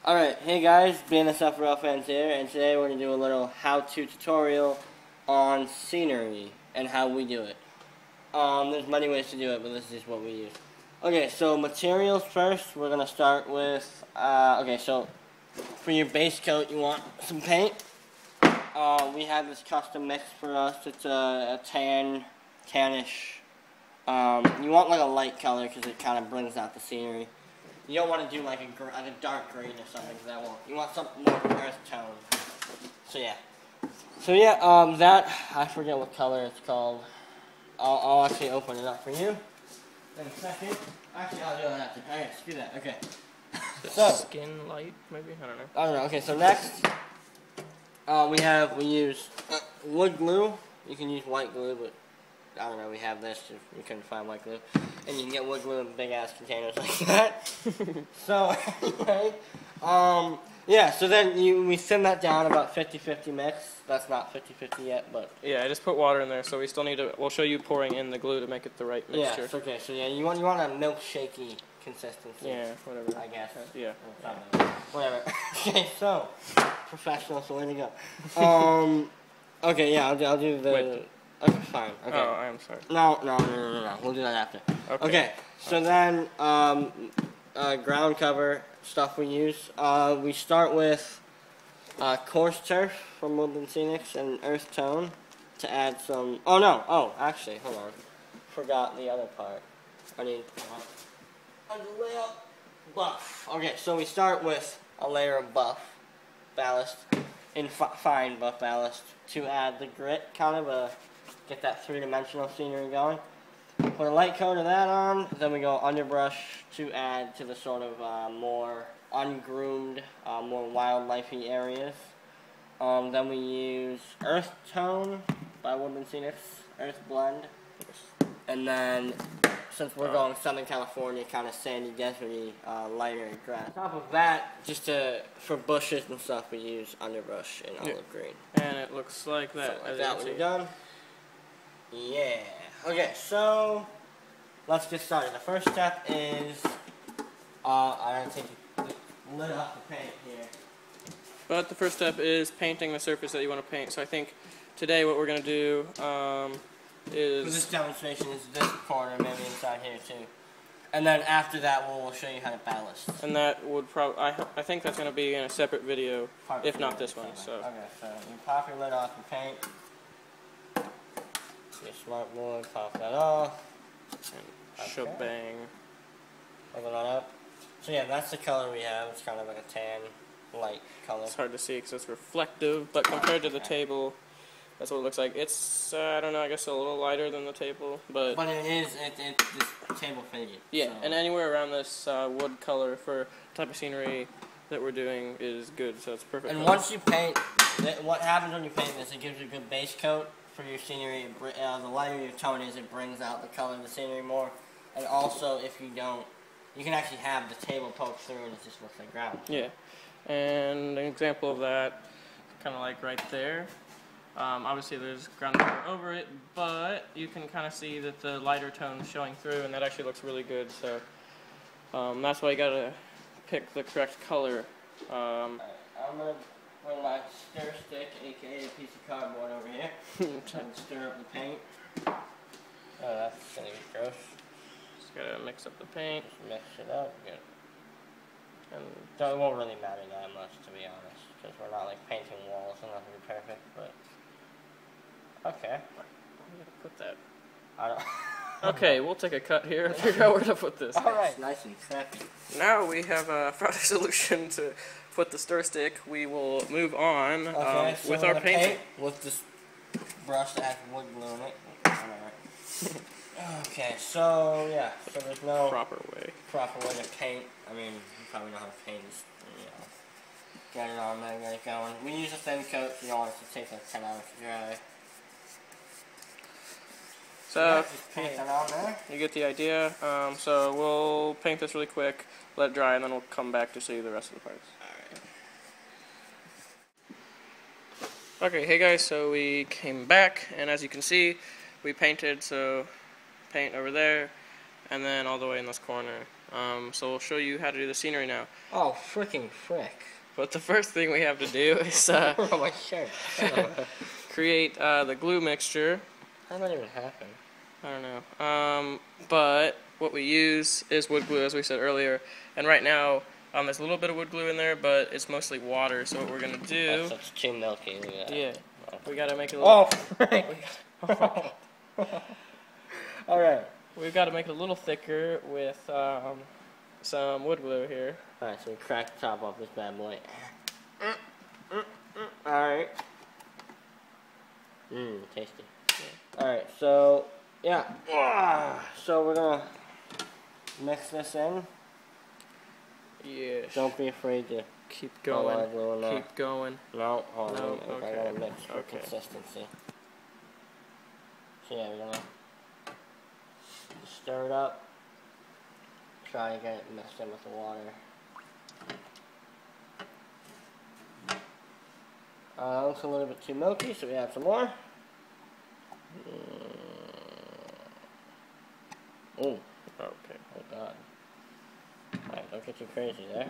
Alright, hey guys, BNSF Rail Fans here, and today we're going to do a little how-to tutorial on scenery and how we do it. There's many ways to do it, but this is what we use. Okay, so materials first, we're going to start with, so for your base coat you want some paint. We have this custom mix for us. It's a tannish. You want like a light color because it kind of brings out the scenery. You don't want to do like a dark green or something, because that won't. You want something more earth tone. So yeah, that, I forget what color it's called. I'll actually open it up for you in a second. Actually, I'll do that after. Okay, screw that. Okay. So skin light, maybe? I don't know. I don't know. Okay, so next, we use wood glue. You can use white glue, but I don't know, we have this if we couldn't find white glue. And you can get wood glue in big ass containers like that. So, anyway, yeah, so then we thin that down about 50-50 mix. That's not 50-50 yet, but... Yeah, I just put water in there, so we still need to... We'll show you pouring in the glue to make it the right mixture. Yeah, okay, so yeah, you want a milkshakey consistency. Yeah, whatever. I guess. Yeah. Whatever. Okay, so, professional, so way to go. Okay, yeah, I'll do the... Wait. Okay, fine. Okay. Oh, I'm sorry. No. We'll do that after. Okay. So then, ground cover stuff we use. We start with coarse turf from Woodland Scenics and earth tone to add some. Oh no. Oh, actually, hold on. Forgot the other part. I need a layer of buff. Okay, so we start with a layer of buff ballast in fine buff ballast to add the grit, kind of get that three-dimensional scenery going. Put a light coat of that on, then we go underbrush to add to the sort of more ungroomed, more wildlifey areas. Then we use Earth Tone by Woodland Scenics, Earth Blend. And then, since we're going Southern California, kind of sandy, deserty, lighter grass. On top of that, just for bushes and stuff, we use underbrush in olive green. And it looks like that. So like that when you're done. Yeah. Okay, so let's get started. The first step is I'm going to take the lid off the paint here. But the first step is painting the surface that you want to paint. So I think today what we're going to do is... For this demonstration is this corner, maybe inside here too. And then after that we'll show you how to ballast. And that would probably... I think that's going to be in a separate video, if not this one. So. Okay, so you pop your lid off the paint. Your smart board, pop that off. And shebang. Open that up. So yeah, that's the color we have. It's kind of like a tan, light color. It's hard to see because it's reflective, but compared to the table, that's what it looks like. It's, I don't know, I guess a little lighter than the table, but... But it is, it's table faded. Yeah, so. And anywhere around this wood color for the type of scenery that we're doing is good, so it's perfect. And once you paint, what happens when you paint this, it gives you a good base coat for your scenery. The lighter your tone is, it brings out the color of the scenery more. And also, if you don't, you can actually have the table poke through and it just looks like ground. Yeah, and an example of that, kind of like right there. Obviously there's ground cover over it, but you can kind of see that the lighter tone is showing through, and that actually looks really good. So that's why you gotta pick the correct color. I'm gonna bring my stir stick, aka a piece of cardboard, over here, and stir up the paint. Oh, that's gonna be gross. Just gotta mix up the paint. Just mix it up. Good. And it won't really matter that much, to be honest, because we're not like painting walls and nothing will be perfect. But okay. I'm gonna put that. I don't. Okay, we'll take a cut here and figure out where to put this. All right. Nice and crappy. Now we have found a solution to put the stir stick. We will move on so with our painting. With this brush that has wood glue in it. Okay, so yeah, so there's no proper way to paint. I mean, you probably know how to paint this. You know, get it on there, get it going. We use a thin coat, so you don't want it to take like 10 hours to dry. So just paint that on there. You get the idea. So we'll paint this really quick, let it dry, and then we'll come back to show you the rest of the parts. Alright. Okay, hey guys, so we came back, and as you can see, we painted, so paint over there, and then all the way in this corner. So we'll show you how to do the scenery now. Oh, freaking frick. But the first thing we have to do is Oh, my shirt. create the glue mixture. How did that even happen? I don't know. But what we use is wood glue, as we said earlier. And right now, there's a little bit of wood glue in there, but it's mostly water. So what we're going to do... That's too milky. Look at that. Yeah. We got to make it a little... Oh, frick. Alright. We've got to make it a little thicker with some wood glue here. Alright, so we crack the top off this bad boy. Alright. Tasty. Yeah. Alright, so, yeah. So we're gonna mix this in. Yeah. Don't be afraid to keep going. Keep going. No, hold on. Okay. I gotta mix for consistency. So yeah, we're gonna stir it up. Try to get it mixed in with the water. Looks a little bit too milky, so we add some more. Oh, okay. Oh God. Alright, don't get too crazy there.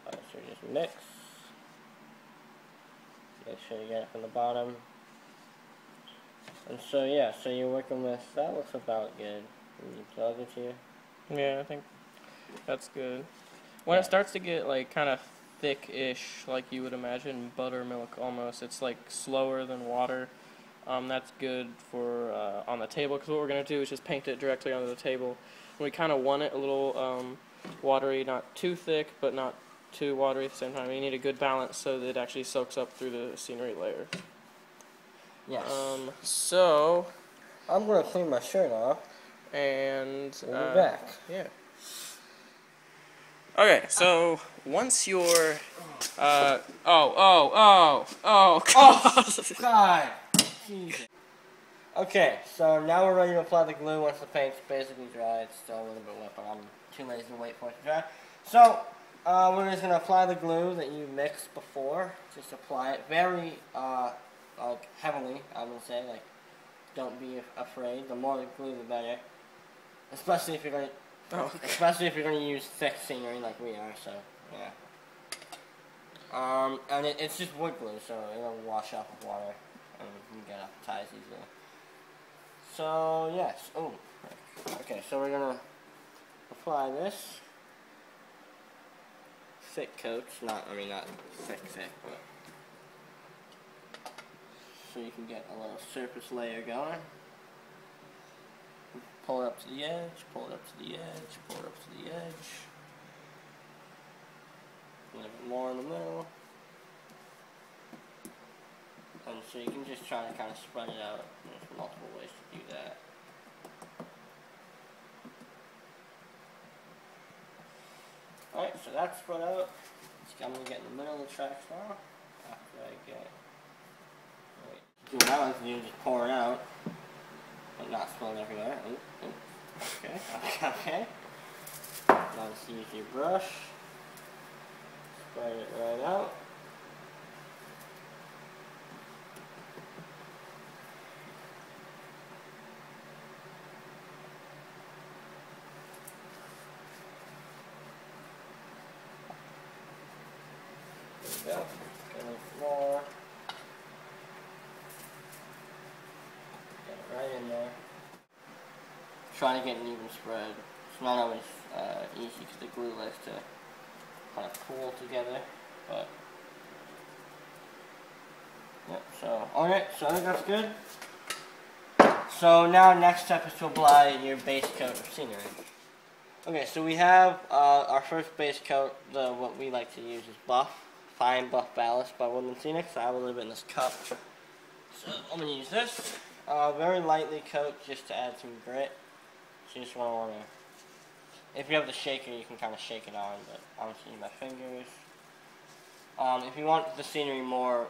Alright, so we just mix. Make sure you get it from the bottom. And so yeah, so you're working with, that looks about good. Can you plug it here? Yeah, I think that's good. When it starts to get like kind of thick-ish, like you would imagine buttermilk almost, it's like slower than water. That's good for on the table, because what we're going to do is just paint it directly onto the table. And we kind of want it a little watery, not too thick, but not too watery at the same time. You need a good balance so that it actually soaks up through the scenery layer. Yes. So I'm going to clean my shirt off. And we'll be back. Yeah. Okay, so once you're oh God. Jesus. Okay, so now we're ready to apply the glue once the paint's basically dry. It's still a little bit wet, but I'm too lazy to wait for it to dry. So, we're just going to apply the glue that you mixed before. Just apply it very, like, heavily, I would say. Like, don't be afraid. The more the glue, the better. Especially if you're going to use thick scenery like we are, so, yeah. And it's just wood glue, so it'll wash off with water. And you can get off the ties easily. So, yes. Oh, okay, so we're going to apply this. Thick coats, not thick, but so you can get a little surface layer going. Pull it up to the edge, pull it up to the edge, pull it up to the edge. A little bit more in the middle. And so you can just try to kind of spread it out. There's multiple ways to do that. Alright, so that's spread out. I'm going to get in the middle of the tracks now. After I get... What I like to do is just pour it out. But not spill it everywhere. Okay, okay. Now just use your brush. Spread it right out. There we go. Get a little more. Get it right in there. Try to get an even spread. It's not always easy because the glue likes to kind of pool together, but yep. So alright, so I think that's good. So now next step is to apply your base coat of scenery. Okay, so we have our first base coat. What we like to use is fine buff ballast by Woodland Scenic. So I have a little bit in this cup. So I'm gonna use this. Very lightly coat just to add some grit. So you just want to, if you have the shaker, you can kind of shake it on, but I'm just using my fingers. If you want the scenery more,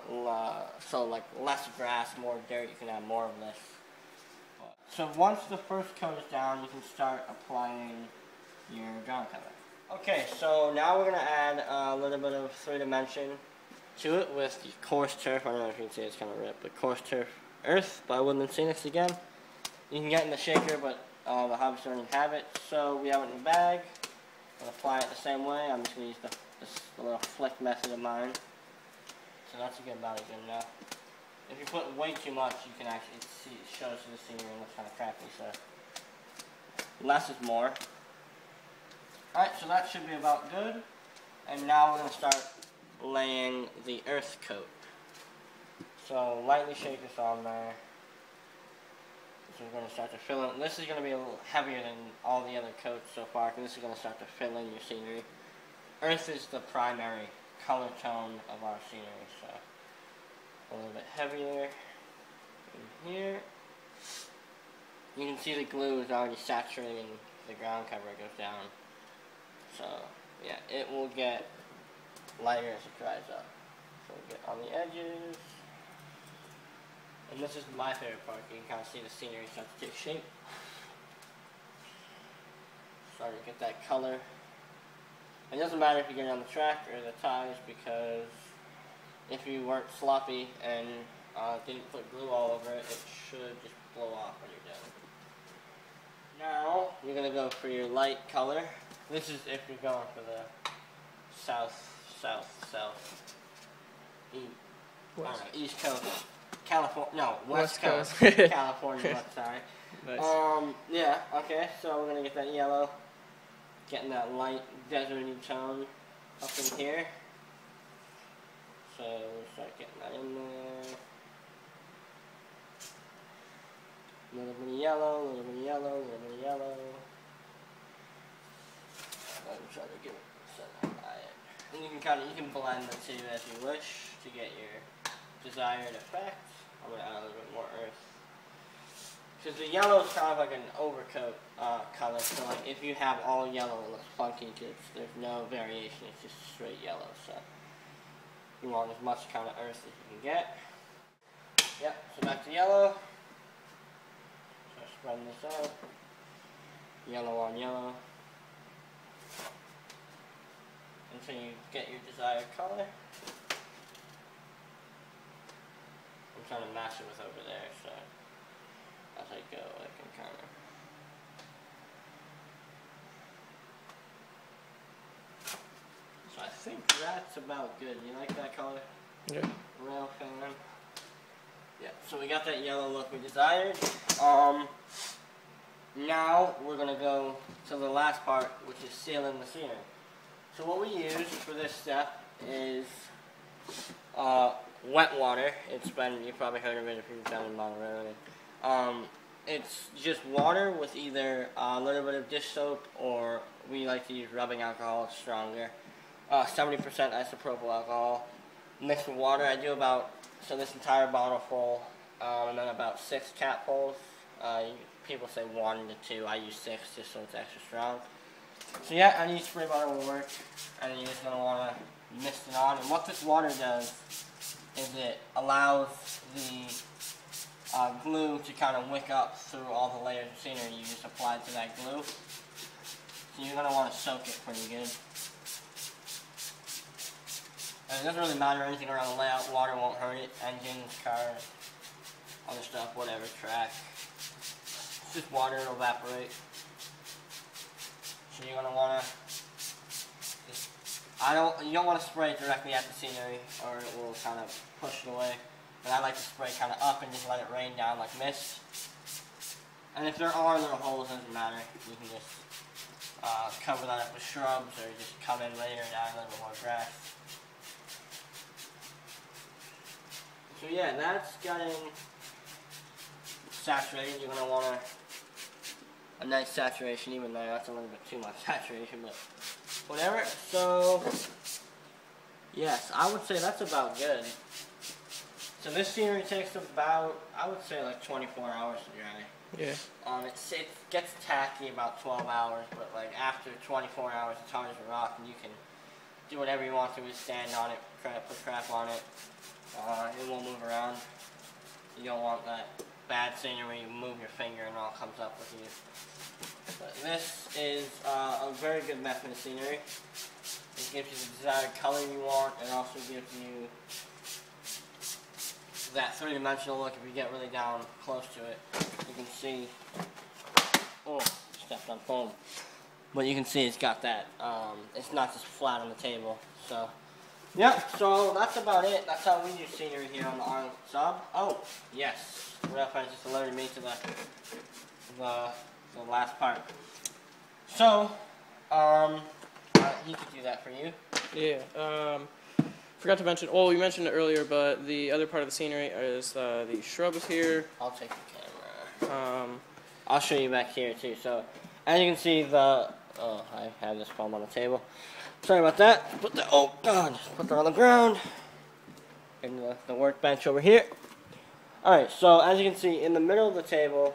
so like less grass, more dirt, you can add more of this. So once the first coat is down, you can start applying your ground cover. Okay, so now we're going to add a little bit of 3-dimension to it with the coarse turf. I don't know if you can see it's kind of ripped, but coarse turf earth by Woodland Scenics again. You can get in the shaker, but the hobbies don't even have it. So we have it in the bag. I'm going to apply it the same way. I'm just going to use the little flick method of mine. So that's a good amount of good enough. If you put way too much, you can actually see it shows to the scenery and looks kind of crappy. So less is more. Alright, so that should be about good. And now we're going to start laying the earth coat. So lightly shake this on there. So we're going to start to fill in. This is going to be a little heavier than all the other coats so far, because this is going to start to fill in your scenery. Earth is the primary color tone of our scenery, so a little bit heavier in here. You can see the glue is already saturating the ground cover. It goes down. So yeah, it will get lighter as it dries up. So we'll get on the edges. And this is my favorite part. You can kind of see the scenery start to take shape. Starting to get that color. It doesn't matter if you get it on the track or the ties, because if you weren't sloppy and didn't put glue all over it, it should just blow off when you're done. Now, you're going to go for your light color. This is if you're going for the East Coast, California, no, West Coast, California, sorry. Nice. Yeah, okay, so we're going to get that yellow, getting that light deserty tone up in here. So we'll start getting that in there. A little bit of yellow, a little bit of yellow, a little bit of yellow. I'm trying to get it set up by it. And you can blend the two as you wish to get your desired effect. I'm going to add a little bit more earth. Because the yellow is kind of like an overcoat color, so like if you have all yellow, it looks funky because there's no variation, it's just straight yellow. So you want as much kind of earth as you can get. Yep, so back to yellow. So spreading this out. Yellow on yellow. Until you get your desired color. I'm trying to match it with over there, so as I go, I can kind of. So I think that's about good. You like that color? Yeah. Real fan. Yeah. So we got that yellow look we desired. Now we're gonna go to the last part, which is sealing the scenery. So what we use for this step is wet water. You've probably heard of it if you've done it in Monterey. It's just water with either a little bit of dish soap, or we like to use rubbing alcohol. It's stronger. 70% isopropyl alcohol mixed with water. I do so this entire bottle full, and then about 6 capfuls. People say 1 to 2. I use 6 just so it's extra strong. So yeah, any spray bottle will work, and you're just going to want to mist it on. And what this water does is it allows the glue to kind of wick up through all the layers of scenery you just applied to that glue. So you're going to want to soak it pretty good. And it doesn't really matter anything around the layout, water won't hurt it. Engines, cars, other stuff, whatever, track. It's just water, it'll evaporate. So you're going to want to you don't want to spray directly at the scenery, or it will kind of push it away. But I like to spray kind of up and just let it rain down like mist. And if there are little holes, it doesn't matter. You can just cover that up with shrubs, or just come in later and add a little bit more grass. So yeah, that's getting saturated. You're going to want a nice saturation even there. That's a little bit too much saturation, but whatever. So yes, I would say that's about good. So this scenery takes about, I would say, like 24 hours to dry. Yeah. It gets tacky about 12 hours, but like after 24 hours, it's hard as a rock, and you can do whatever you want to. Just stand on it, put crap on it. It won't move around. You don't want that bad scenery where you move your finger and it all comes up with you. But this is a very good method of scenery. It gives you the desired color you want. It also gives you that three-dimensional look if you get really down close to it. You can see, oh, stepped on foam. But you can see it's got that, it's not just flat on the table. So, yeah, so that's about it. That's how we do scenery here on the Arlington sub. Oh, yes, Railfan just alerted me to the last part. So, he could do that for you. Yeah, forgot to mention, well, we mentioned it earlier, but the other part of the scenery is the shrubs here. I'll take the camera. I'll show you back here too. So, as you can see, oh, I have this foam on the table. Sorry about that. Oh God, put that on the ground. And the workbench over here. Alright, so as you can see, in the middle of the table,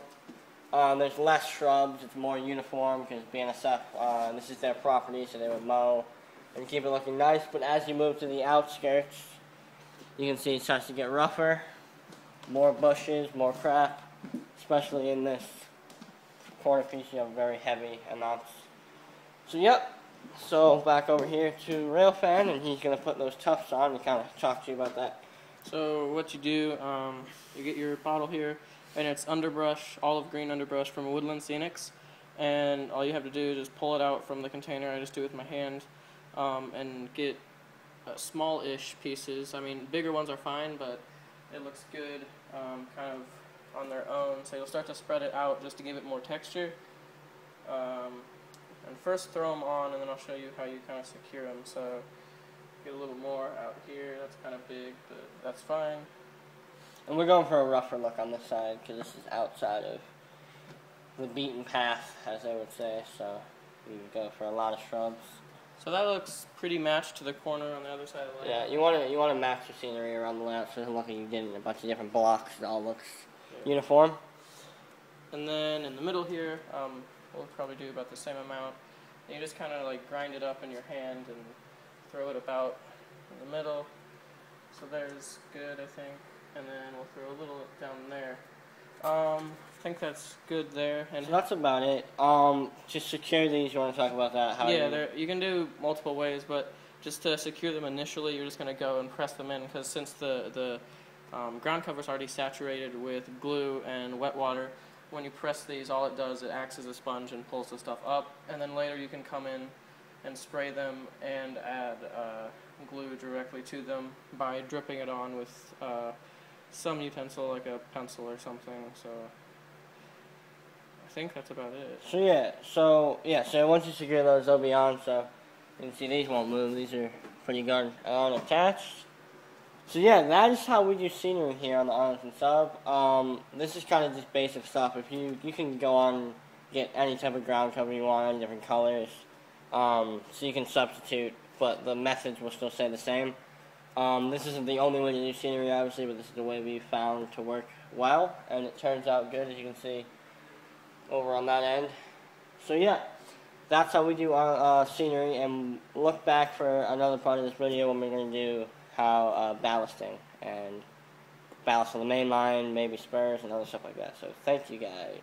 there's less shrubs. It's more uniform because BNSF, this is their property, so they would mow and keep it looking nice. But as you move to the outskirts, you can see it starts to get rougher. More bushes, more crap, especially in this corner piece. You have very heavy amounts. So yep. So back over here to Railfan, and he's gonna put those tufts on and kind of talk to you about that. So what you do, you get your bottle here, and it's underbrush, olive green underbrush from Woodland Scenics, and all you have to do is just pull it out from the container. I just do it with my hand, and get small-ish pieces. I mean, bigger ones are fine, but it looks good kind of on their own. So you'll start to spread it out just to give it more texture. And first throw them on, and then I'll show you how you kind of secure them. So get a little more out here. That's kind of big, but that's fine. And we're going for a rougher look on this side because this is outside of the beaten path, as they would say. So we go for a lot of shrubs. So that looks pretty matched to the corner on the other side of the layout. Yeah, you want to match the scenery around the layout so it doesn't look like you did it in a bunch of different blocks. It all looks uniform. And then in the middle here, we'll probably do about the same amount. And you just kind of like grind it up in your hand and throw it about in the middle. So there's good, I think. And then we'll throw a little down there. I think that's good there. And so that's about it. To secure these, you want to talk about that? How you can do multiple ways, but just to secure them initially, you're just going to go and press them in, because since the ground cover is already saturated with glue and wet water, when you press these, all it does, it acts as a sponge and pulls the stuff up, and then later you can come in and spray them and add glue directly to them by dripping it on with some utensil like a pencil or something. So I think that's about it. So once you secure those, they'll be on. So you can see these won't move. These are pretty good unattached. So yeah, that is how we do scenery here on the Arlington sub. This is kind of just basic stuff. If you can go on and get any type of ground cover you want, any different colors, so you can substitute, but the methods will still stay the same. This isn't the only way to do scenery, obviously, but this is the way we found to work well, and it turns out good, as you can see over on that end. So yeah, that's how we do scenery, and look back for another part of this video when we're going to do how ballasting and ballast on the main line, maybe spurs and other stuff like that. So thank you guys.